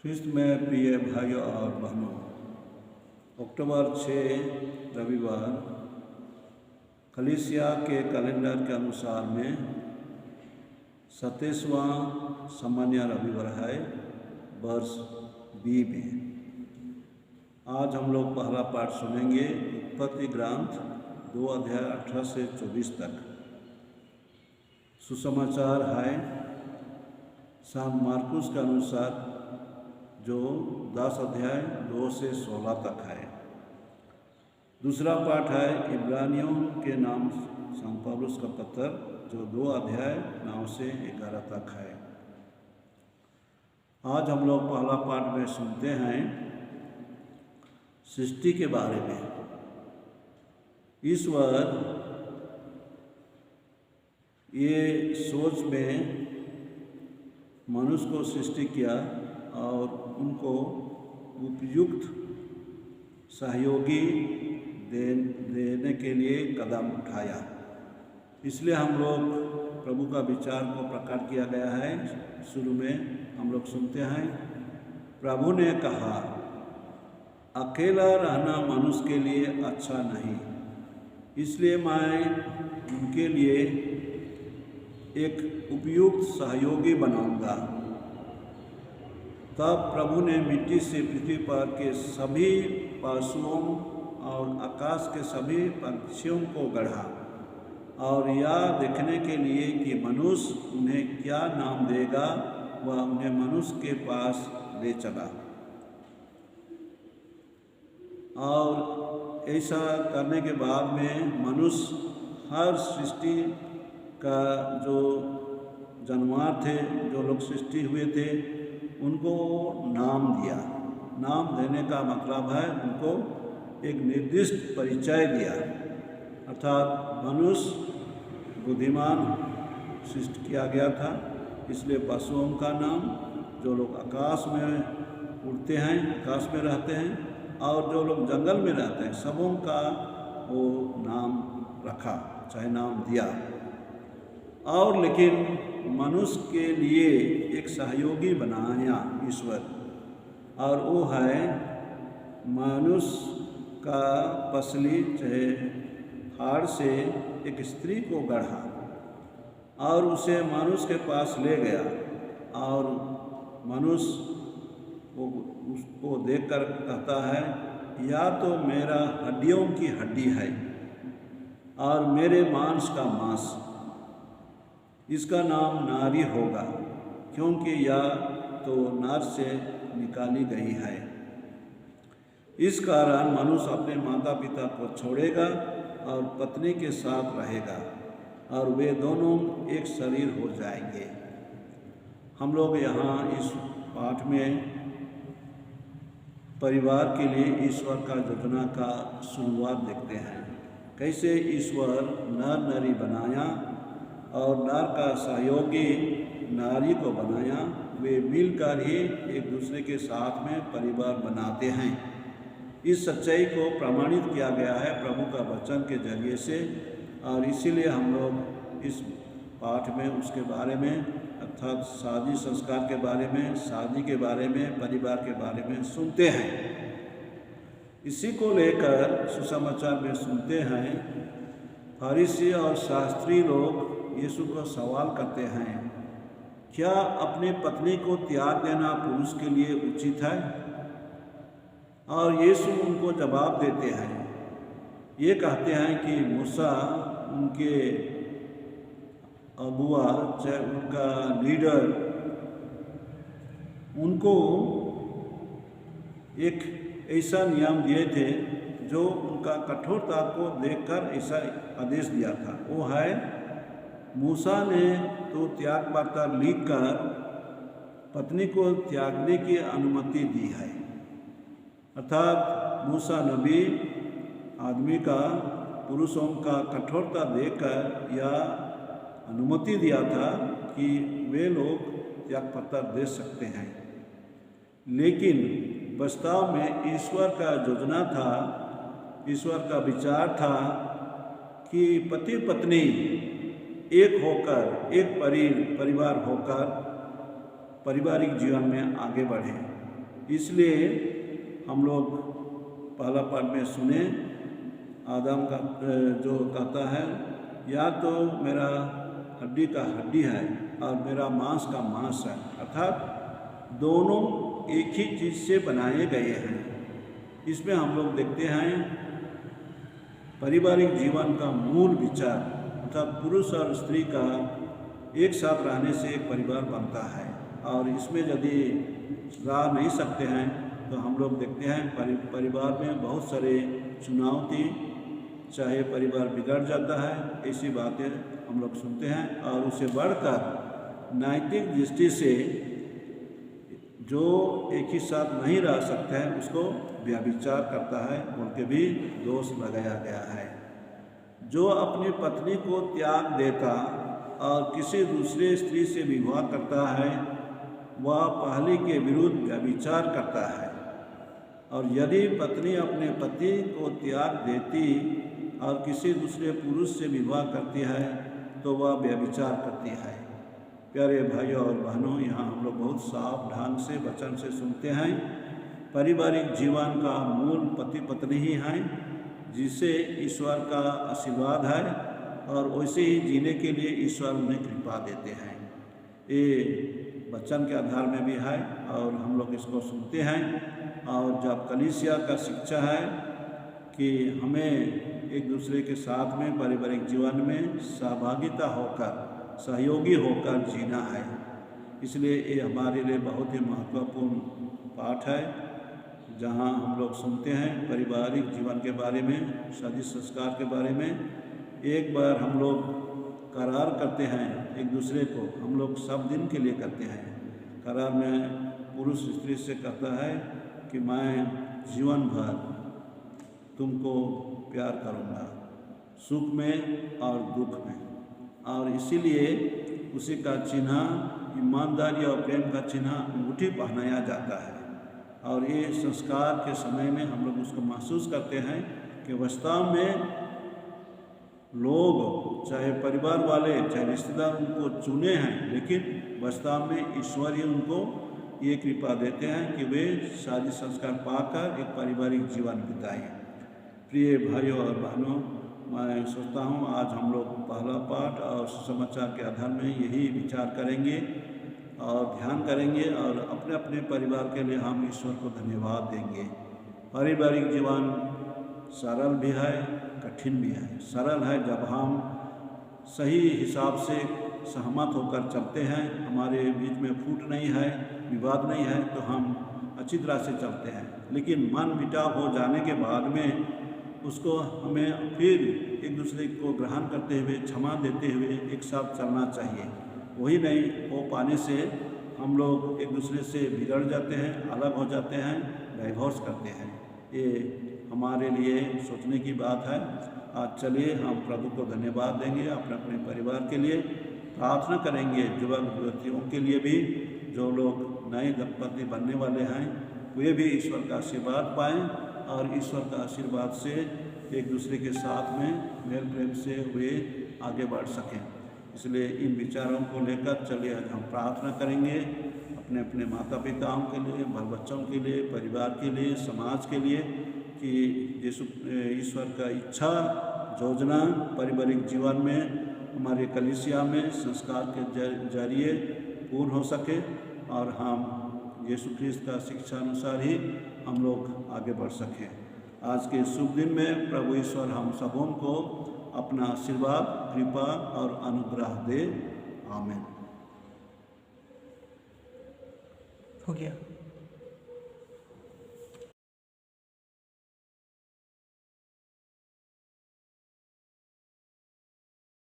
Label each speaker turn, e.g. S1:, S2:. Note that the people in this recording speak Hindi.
S1: ख्रिस्त में प्रिय भाइयों और बहनों, अक्टूबर 6 रविवार कलीसिया के कैलेंडर के अनुसार में 27वां सामान्य रविवार है वर्ष बी में। आज हम लोग पहला पाठ सुनेंगे उत्पत्ति ग्रंथ 2 अध्याय 18 से 24 तक। सुसमाचार है संत मार्कुस के अनुसार जो 10 अध्याय 2 से 16 तक है। दूसरा पाठ है इब्रानियों के नाम संत पौलुस का पत्र जो 2 अध्याय 9 से 11 तक है। आज हम लोग पहला पाठ में सुनते हैं सृष्टि के बारे में। ईश्वर ये सोच में मनुष्य को सृष्टि किया और उनको उपयुक्त सहयोगी देने के लिए कदम उठाया। इसलिए हम लोग प्रभु का विचार को प्रकट किया गया है। शुरू में हम लोग सुनते हैं, प्रभु ने कहा, अकेला रहना मनुष्य के लिए अच्छा नहीं, इसलिए मैं उनके लिए एक उपयुक्त सहयोगी बनाऊंगा। तब प्रभु ने मिट्टी से पृथ्वी पर के सभी पशुओं और आकाश के सभी पक्षियों को गढ़ा और यह देखने के लिए कि मनुष्य उन्हें क्या नाम देगा, वह उन्हें मनुष्य के पास ले चला। और ऐसा करने के बाद में मनुष्य हर सृष्टि का जो जानवर थे, जो लोग सृष्टि हुए थे, उनको नाम दिया। नाम देने का मतलब है उनको एक निर्दिष्ट परिचय दिया। अर्थात मनुष्य बुद्धिमान सृष्टि किया गया था, इसलिए पशुओं का नाम, जो लोग आकाश में उड़ते हैं, आकाश में रहते हैं, और जो लोग जंगल में रहते हैं, सबों का वो नाम रखा, चाहे नाम दिया। और लेकिन मनुष्य के लिए एक सहयोगी बनाया ईश्वर, और वो है मनुष्य का पसली चाहे हाड़ से एक स्त्री को गढ़ा और उसे मनुष्य के पास ले गया। और मनुष्य उसको देखकर कहता है, या तो मेरा हड्डियों की हड्डी है और मेरे मांस का मांस, इसका नाम नारी होगा, क्योंकि यह तो नर से निकाली गई है। इस कारण मनुष्य अपने माता पिता को छोड़ेगा और पत्नी के साथ रहेगा और वे दोनों एक शरीर हो जाएंगे। हम लोग यहाँ इस पाठ में परिवार के लिए ईश्वर का योजना का शुरुआत देखते हैं। कैसे ईश्वर नर नारी बनाया और नर का सहयोगी नारी को बनाया। वे मिलकर ही एक दूसरे के साथ में परिवार बनाते हैं। इस सच्चाई को प्रमाणित किया गया है प्रभु का वचन के जरिए से, और इसीलिए हम लोग इस पाठ में उसके बारे में, अर्थात शादी संस्कार के बारे में, शादी के बारे में, परिवार के बारे में सुनते हैं। इसी को लेकर सुसमाचार में सुनते हैं, फरीसी और शास्त्री लोग यीशु को सवाल करते हैं, क्या अपनी पत्नी को त्याग देना पुरुष के लिए उचित है? और यीशु उनको जवाब देते हैं, ये कहते हैं कि मूसा उनके अगुआ, चाहे उनका लीडर, उनको एक ऐसा नियम दिए थे जो उनका कठोरता को देखकर ऐसा आदेश दिया था। वो है, मूसा ने तो त्याग पत्र लिखकर पत्नी को त्यागने की अनुमति दी है। अर्थात मूसा नबी आदमी का, पुरुषों का कठोरता देकर यह अनुमति दिया था कि वे लोग त्याग पत्र दे सकते हैं। लेकिन वास्तव में ईश्वर का योजना था, ईश्वर का विचार था कि पति पत्नी एक होकर, एक परिवार होकर पारिवारिक जीवन में आगे बढ़े। इसलिए हम लोग पहला पाठ में सुने, आदम का जो कहता है, या तो मेरा हड्डी का हड्डी है और मेरा मांस का मांस है, अर्थात दोनों एक ही चीज़ से बनाए गए हैं। इसमें हम लोग देखते हैं पारिवारिक जीवन का मूल विचार, अर्थात पुरुष और स्त्री का एक साथ रहने से एक परिवार बनता है। और इसमें यदि रह नहीं सकते हैं तो हम लोग देखते हैं परिवार में बहुत सारे चुनौती, चाहे परिवार बिगड़ जाता है, ऐसी बातें हम लोग सुनते हैं। और उसे बढ़कर नैतिक दृष्टि से जो एक ही साथ नहीं रह सकते हैं उसको व्यभिचार करता है बोल के भी दोष लगाया गया है। जो अपनी पत्नी को त्याग देता और किसी दूसरे स्त्री से विवाह करता है वह पहली के विरुद्ध व्यभिचार करता है। और यदि पत्नी अपने पति को त्याग देती और किसी दूसरे पुरुष से विवाह करती है तो वह व्यभिचार करती है। प्यारे भाइयों और बहनों, यहाँ हम लोग बहुत साफ ढंग से वचन से सुनते हैं पारिवारिक जीवन का मूल पति पत्नी ही हैं, जिसे ईश्वर का आशीर्वाद है और वैसे ही जीने के लिए ईश्वर उन्हें कृपा देते हैं। ये वचन के आधार में भी है और हम लोग इसको सुनते हैं। और जब कलीसिया का शिक्षा है कि हमें एक दूसरे के साथ में पारिवारिक जीवन में सहभागिता होकर, सहयोगी होकर जीना है, इसलिए ये हमारे लिए बहुत ही महत्वपूर्ण पाठ है, जहाँ हम लोग सुनते हैं पारिवारिक जीवन के बारे में, शादी संस्कार के बारे में। एक बार हम लोग करार करते हैं एक दूसरे को, हम लोग सब दिन के लिए करते हैं। करार में पुरुष स्त्री से कहता है कि मैं जीवन भर तुमको प्यार करूँगा, सुख में और दुख में। और इसीलिए उसी का चिन्ह, ईमानदारी और प्रेम का चिन्ह अंगूठी पहनाया जाता है। और ये संस्कार के समय में हम लोग उसको महसूस करते हैं कि वास्तव में लोग, चाहे परिवार वाले, चाहे रिश्तेदार उनको चुने हैं, लेकिन वास्तव में ईश्वर ही उनको ये कृपा देते हैं कि वे शादी संस्कार पाकर एक पारिवारिक जीवन बिताएं। प्रिय भाइयों और बहनों, मैं सोचता हूँ आज हम लोग पहला पाठ और समाचार के आधार में यही विचार करेंगे और ध्यान करेंगे और अपने अपने परिवार के लिए हम ईश्वर को धन्यवाद देंगे। पारिवारिक जीवन सरल भी है, कठिन भी है। सरल है जब हम सही हिसाब से सहमत होकर चलते हैं, हमारे बीच में फूट नहीं है, विवाद नहीं है, तो हम अच्छी तरह से चलते हैं। लेकिन मन मिटाव हो जाने के बाद में उसको हमें फिर एक दूसरे को ग्रहण करते हुए, क्षमा देते हुए एक साथ चलना चाहिए। वही नहीं हो पाने से हम लोग एक दूसरे से बिगड़ जाते हैं, अलग हो जाते हैं, डाइवोर्स करते हैं। ये हमारे लिए सोचने की बात है। आज चलिए हम प्रभु को धन्यवाद देंगे, अपने अपने परिवार के लिए प्रार्थना करेंगे, युवक युवतियों के लिए भी, जो लोग नए दंपति बनने वाले हैं वे भी ईश्वर का आशीर्वाद पाएँ और ईश्वर का आशीर्वाद से एक दूसरे के साथ में मेल प्रेम से वे आगे बढ़ सकें। इसलिए इन विचारों को लेकर चलिए आज हम प्रार्थना करेंगे अपने अपने माता पिताओं के लिए, बाल बच्चों के लिए, परिवार के लिए, समाज के लिए, कि यीशु ईश्वर का इच्छा योजना पारिवारिक जीवन में हमारे कलीसिया में संस्कार के जरिए पूर्ण हो सके और हम यीशु ख्रीस्त का शिक्षा अनुसार ही हम लोग आगे बढ़ सकें। आज के शुभ दिन में प्रभु ईश्वर हम सबों को अपना आशीर्वाद, कृपा और अनुग्रह दे। आमीन।
S2: हो गया।